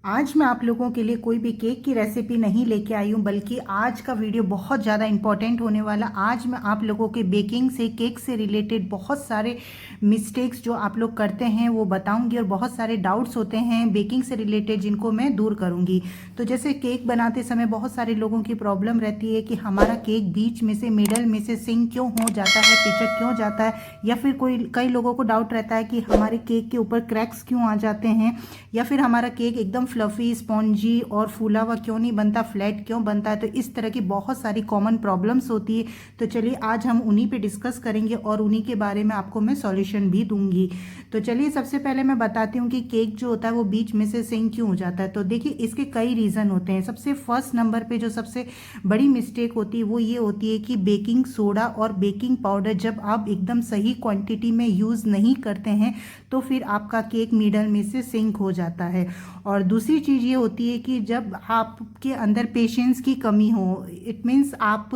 आज मैं आप लोगों के लिए कोई भी केक की रेसिपी नहीं लेके आई हूँ, बल्कि आज का वीडियो बहुत ज़्यादा इंपॉर्टेंट होने वाला। आज मैं आप लोगों के बेकिंग से, केक से रिलेटेड बहुत सारे मिस्टेक्स जो आप लोग करते हैं वो बताऊंगी, और बहुत सारे डाउट्स होते हैं बेकिंग से रिलेटेड जिनको मैं दूर करूंगी। तो जैसे केक बनाते समय बहुत सारे लोगों की प्रॉब्लम रहती है कि हमारा केक बीच में से, मिडल में से सिंक क्यों हो जाता है, पिचक क्यों जाता है, या फिर कई लोगों को डाउट रहता है कि हमारे केक के ऊपर क्रैक्स क्यों आ जाते हैं, या फिर हमारा केक एकदम फ्लफी, स्पॉन्जी और फूला हुआ क्यों नहीं बनता, फ्लैट क्यों बनता है। तो इस तरह की बहुत सारी कॉमन प्रॉब्लम्स होती है। तो चलिए आज हम उन्हीं पे डिस्कस करेंगे और उन्हीं के बारे में आपको मैं सॉल्यूशन भी दूंगी। तो चलिए सबसे पहले मैं बताती हूँ कि केक जो होता है वो बीच में से सिंक क्यों हो जाता है। तो देखिए इसके कई रीज़न होते हैं। सबसे फर्स्ट नंबर पे जो सबसे बड़ी मिस्टेक होती है वो ये होती है कि बेकिंग सोडा और बेकिंग पाउडर जब आप एकदम सही क्वांटिटी में यूज़ नहीं करते हैं तो फिर आपका केक मिडल में से सिंक हो जाता है। और दूसरी चीज़ ये होती है कि जब आपके अंदर पेशेंस की कमी हो, इट मीन्स आप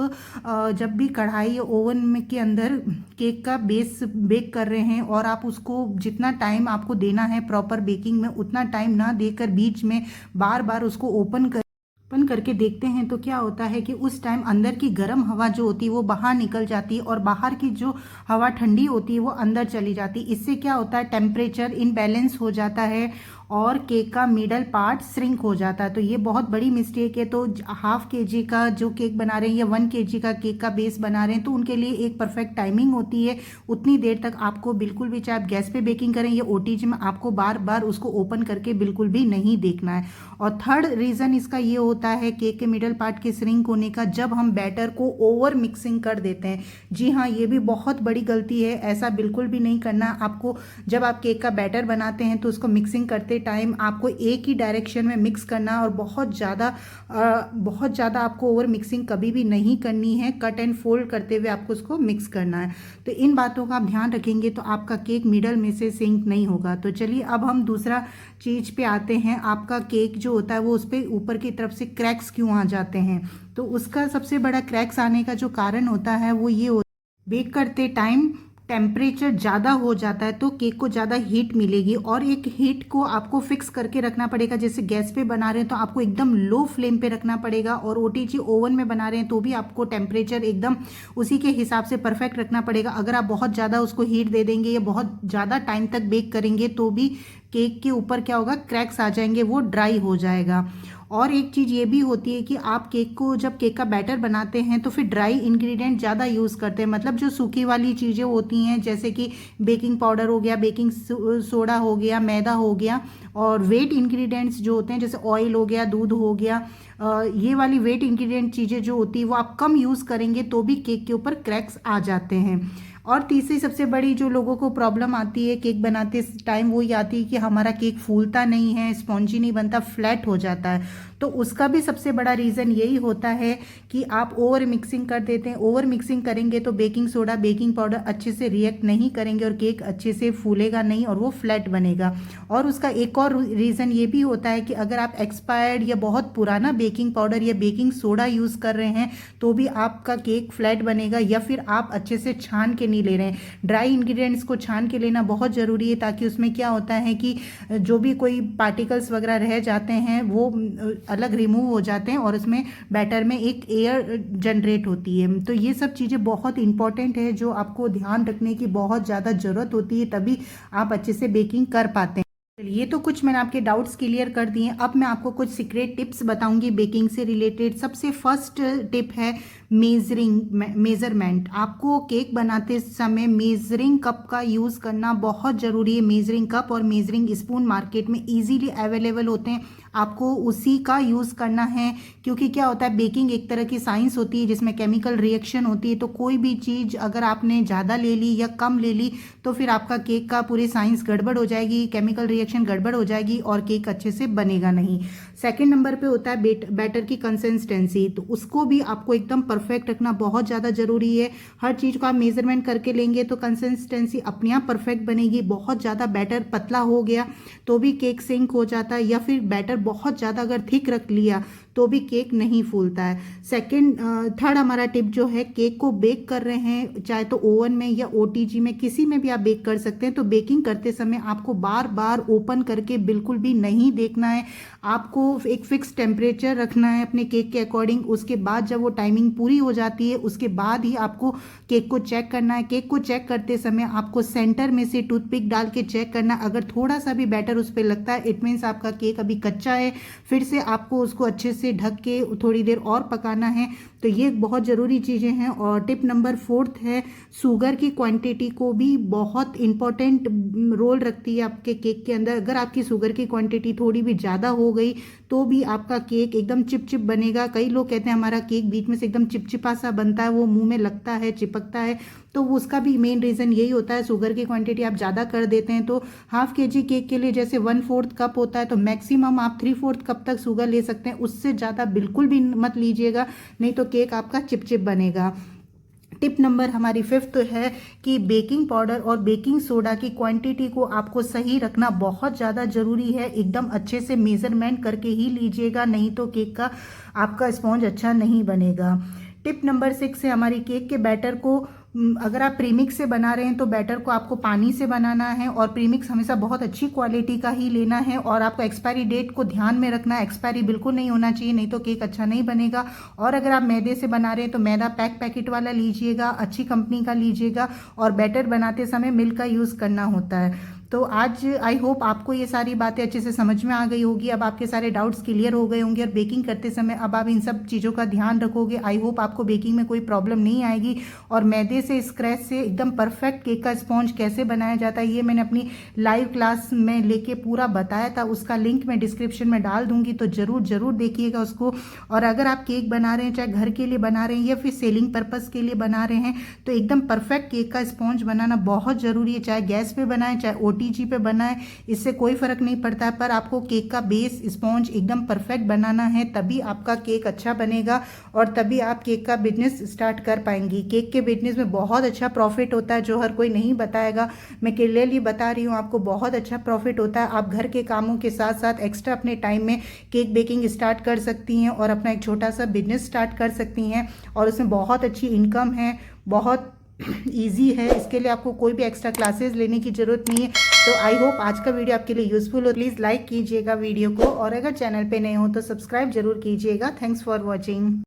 जब भी कढ़ाई या ओवन में के अंदर केक का बेस बेक कर रहे हैं और आप उसको जितना टाइम आपको देना है प्रॉपर बेकिंग में उतना टाइम ना देकर बीच में बार बार उसको ओपन करके देखते हैं, तो क्या होता है कि उस टाइम अंदर की गर्म हवा जो होती है वो बाहर निकल जाती है और बाहर की जो हवा ठंडी होती है वो अंदर चली जाती है। इससे क्या होता है, टेम्परेचर इनबैलेंस हो जाता है और केक का मिडल पार्ट श्रिंक हो जाता है। तो ये बहुत बड़ी मिस्टेक है। तो हाफ के जी का जो केक बना रहे हैं या 1 kg का केक का बेस बना रहे हैं तो उनके लिए एक परफेक्ट टाइमिंग होती है। उतनी देर तक आपको बिल्कुल भी, चाहे आप गैस पे बेकिंग करें या ओटीजी में, आपको बार बार उसको ओपन करके बिल्कुल भी नहीं देखना है। और थर्ड रीज़न इसका ये होता है केक के मिडल पार्ट के श्रिंक होने का, जब हम बैटर को ओवर मिक्सिंग कर देते हैं। जी हाँ, ये भी बहुत बड़ी गलती है। ऐसा बिल्कुल भी नहीं करना आपको। जब आप केक का बैटर बनाते हैं तो उसको मिक्सिंग करते टाइम आपको एक ही डायरेक्शन में मिक्स करना है और बहुत ज़्यादा आपको ओवर मिक्सिंग कभी भी नहीं करनी है। कट एंड फोल्ड करते हुए आपको उसको मिक्स करना है। तो इन बातों का आप ध्यान रखेंगे तो आपका केक मिडल में से सिंक नहीं होगा। तो चलिए अब हम दूसरा चीज़ पे आते हैं। आपका केक जो होता है वो उस पर ऊपर की तरफ से क्रैक्स क्यों आ जाते हैं। तो उसका सबसे बड़ा क्रैक्स आने का जो कारण होता है वो ये होता है, बेक करते टाइम टेम्परेचर ज़्यादा हो जाता है तो केक को ज़्यादा हीट मिलेगी, और एक हीट को आपको फिक्स करके रखना पड़ेगा। जैसे गैस पे बना रहे हैं तो आपको एकदम लो फ्लेम पे रखना पड़ेगा, और ओटीजी ओवन में बना रहे हैं तो भी आपको टेम्परेचर एकदम उसी के हिसाब से परफेक्ट रखना पड़ेगा। अगर आप बहुत ज़्यादा उसको हीट दे देंगे या बहुत ज़्यादा टाइम तक बेक करेंगे तो भी केक के ऊपर क्या होगा, क्रैक्स आ जाएंगे, वो ड्राई हो जाएगा। और एक चीज़ ये भी होती है कि आप केक को जब केक का बैटर बनाते हैं तो फिर ड्राई इंग्रेडिएंट ज़्यादा यूज़ करते हैं। मतलब जो सूखी वाली चीज़ें होती हैं जैसे कि बेकिंग पाउडर हो गया, बेकिंग सोडा हो गया, मैदा हो गया, और वेट इंग्रेडिएंट्स जो होते हैं जैसे ऑयल हो गया, दूध हो गया, ये वाली वेट इंग्रेडिएंट चीज़ें जो होती है वो आप कम यूज़ करेंगे तो भी केक के ऊपर क्रैक्स आ जाते हैं। और तीसरी सबसे बड़ी जो लोगों को प्रॉब्लम आती है केक बनाते टाइम वो ये आती है कि हमारा केक फूलता नहीं है, स्पॉन्जी नहीं बनता, फ्लैट हो जाता है। तो उसका भी सबसे बड़ा रीज़न यही होता है कि आप ओवर मिक्सिंग कर देते हैं। ओवर मिक्सिंग करेंगे तो बेकिंग सोडा, बेकिंग पाउडर अच्छे से रिएक्ट नहीं करेंगे और केक अच्छे से फूलेगा नहीं और वो फ्लैट बनेगा। और उसका एक और रीज़न ये भी होता है कि अगर आप एक्सपायर्ड या बहुत पुराना बेकिंग पाउडर या बेकिंग सोडा यूज़ कर रहे हैं तो भी आपका केक फ्लैट बनेगा, या फिर आप अच्छे से छान के नहीं ले रहे हैं। ड्राई इंग्रेडिएंट्स को छान के लेना बहुत ज़रूरी है, ताकि उसमें क्या होता है कि जो भी कोई पार्टिकल्स वगैरह रह जाते हैं वो अलग रिमूव हो जाते हैं और उसमें बैटर में एक एयर जनरेट होती है। तो ये सब चीज़ें बहुत इंपॉर्टेंट है जो आपको ध्यान रखने की बहुत ज़्यादा ज़रूरत होती है, तभी आप अच्छे से बेकिंग कर पाते हैं। चलिए, ये तो कुछ मैंने आपके डाउट्स क्लियर कर दिए। अब मैं आपको कुछ सीक्रेट टिप्स बताऊंगी बेकिंग से रिलेटेड। सबसे फर्स्ट टिप है मेजरमेंट। आपको केक बनाते समय मेजरिंग कप का यूज़ करना बहुत ज़रूरी है। मेजरिंग कप और मेजरिंग स्पून मार्केट में इजीली अवेलेबल होते हैं, आपको उसी का यूज़ करना है। क्योंकि क्या होता है, बेकिंग एक तरह की साइंस होती है जिसमें केमिकल रिएक्शन होती है। तो कोई भी चीज़ अगर आपने ज़्यादा ले ली या कम ले ली तो फिर आपका केक का पूरी साइंस गड़बड़ हो जाएगी, केमिकल रिएक्शन गड़बड़ हो जाएगी और केक अच्छे से बनेगा नहीं। सेकंड नंबर पे होता है बैटर की कंसिस्टेंसी। तो उसको भी आपको एकदम परफेक्ट रखना बहुत ज़्यादा ज़रूरी है। हर चीज़ को आप मेजरमेंट करके लेंगे तो कंसिस्टेंसी अपने आप परफेक्ट बनेगी। बहुत ज़्यादा बैटर पतला हो गया तो भी केक सिंक हो जाता है, या फिर बैटर बहुत ज़्यादा अगर थिक रख लिया तो भी केक नहीं फूलता है। थर्ड हमारा टिप जो है, केक को बेक कर रहे हैं चाहे तो ओवन में या ओटीजी में, किसी में भी आप बेक कर सकते हैं, तो बेकिंग करते समय आपको बार बार ओपन करके बिल्कुल भी नहीं देखना है। आपको एक फिक्स टेम्परेचर रखना है अपने केक के अकॉर्डिंग। उसके बाद जब वो टाइमिंग पूरी हो जाती है उसके बाद ही आपको केक को चेक करना है। केक को चेक करते समय आपको सेंटर में से टूथपिक डाल के चेक करना। अगर थोड़ा सा भी बैटर उस पर लगता है इट मीन्स आपका केक अभी कच्चा है। फिर से आपको उसको अच्छे से ढक के थोड़ी देर और पकाना है। तो ये बहुत ज़रूरी चीज़ें हैं। और टिप नंबर 4 है, शुगर की क्वांटिटी को भी बहुत इंपॉर्टेंट रोल रखती है आपके केक के अंदर। अगर आपकी शुगर की क्वांटिटी थोड़ी भी ज़्यादा हो गई तो भी आपका केक एकदम चिपचिप बनेगा। कई लोग कहते हैं हमारा केक बीच में से एकदम चिपचिपा सा बनता है, वो मुंह में लगता है, चिपकता है, तो उसका भी मेन रीज़न यही होता है, शुगर की क्वांटिटी आप ज़्यादा कर देते हैं। तो हाफ केजी केक के लिए जैसे 1/4 कप होता है तो मैक्सिमम आप 3/4 कप तक शुगर ले सकते हैं, उससे ज़्यादा बिल्कुल भी मत लीजिएगा, नहीं तो केक आपका चिपचिप बनेगा। टिप नंबर हमारी 5th है कि बेकिंग पाउडर और बेकिंग सोडा की क्वांटिटी को आपको सही रखना बहुत ज़्यादा ज़रूरी है। एकदम अच्छे से मेज़रमेंट करके ही लीजिएगा, नहीं तो केक का आपका स्पॉन्ज अच्छा नहीं बनेगा। टिप नंबर 6 है हमारी केक के बैटर को, अगर आप प्रीमिक्स से बना रहे हैं तो बैटर को आपको पानी से बनाना है, और प्रीमिक्स हमेशा बहुत अच्छी क्वालिटी का ही लेना है। और आपको एक्सपायरी डेट को ध्यान में रखना है, एक्सपायरी बिल्कुल नहीं होना चाहिए, नहीं तो केक अच्छा नहीं बनेगा। और अगर आप मैदे से बना रहे हैं तो मैदा पैकेट वाला लीजिएगा, अच्छी कंपनी का लीजिएगा। और बैटर बनाते समय मिल्क का यूज़ करना होता है। तो आज आई होप आपको ये सारी बातें अच्छे से समझ में आ गई होगी। अब आपके सारे डाउट्स क्लियर हो गए होंगे, और बेकिंग करते समय अब आप इन सब चीज़ों का ध्यान रखोगे। आई होप आपको बेकिंग में कोई प्रॉब्लम नहीं आएगी। और मैदे से, स्क्रैच से एकदम परफेक्ट केक का स्पॉन्ज कैसे बनाया जाता है ये मैंने अपनी लाइव क्लास में लेके पूरा बताया था, उसका लिंक मैं डिस्क्रिप्शन में डाल दूंगी, तो ज़रूर देखिएगा उसको। और अगर आप केक बना रहे हैं, चाहे घर के लिए बना रहे हैं या फिर सेलिंग पर्पज़ के लिए बना रहे हैं, तो एकदम परफेक्ट केक का स्पॉन्ज बनाना बहुत ज़रूरी है। चाहे गैस पे बनाएं चाहे ओटीजी पे बनाएं, इससे कोई फ़र्क नहीं पड़ता है, पर आपको केक का बेस स्पॉन्ज एकदम परफेक्ट बनाना है, तभी आपका केक अच्छा बनेगा और तभी आप केक का बिजनेस स्टार्ट कर पाएंगी। केक के बिजनेस में बहुत अच्छा प्रॉफिट होता है, जो हर कोई नहीं बताएगा, मैं क्लियरली बता रही हूँ आपको, बहुत अच्छा प्रॉफिट होता है। आप घर के कामों के साथ साथ एक्स्ट्रा अपने टाइम में केक बेकिंग स्टार्ट कर सकती हैं और अपना एक छोटा सा बिजनेस स्टार्ट कर सकती हैं, और उसमें बहुत अच्छी इनकम है, बहुत ईजी है। इसके लिए आपको कोई भी एक्स्ट्रा क्लासेस लेने की ज़रूरत नहीं है। तो आई होप आज का वीडियो आपके लिए यूज़फुल हो। प्लीज़ लाइक कीजिएगा वीडियो को, और अगर चैनल पे नए हो तो सब्सक्राइब जरूर कीजिएगा। Thanks for watching.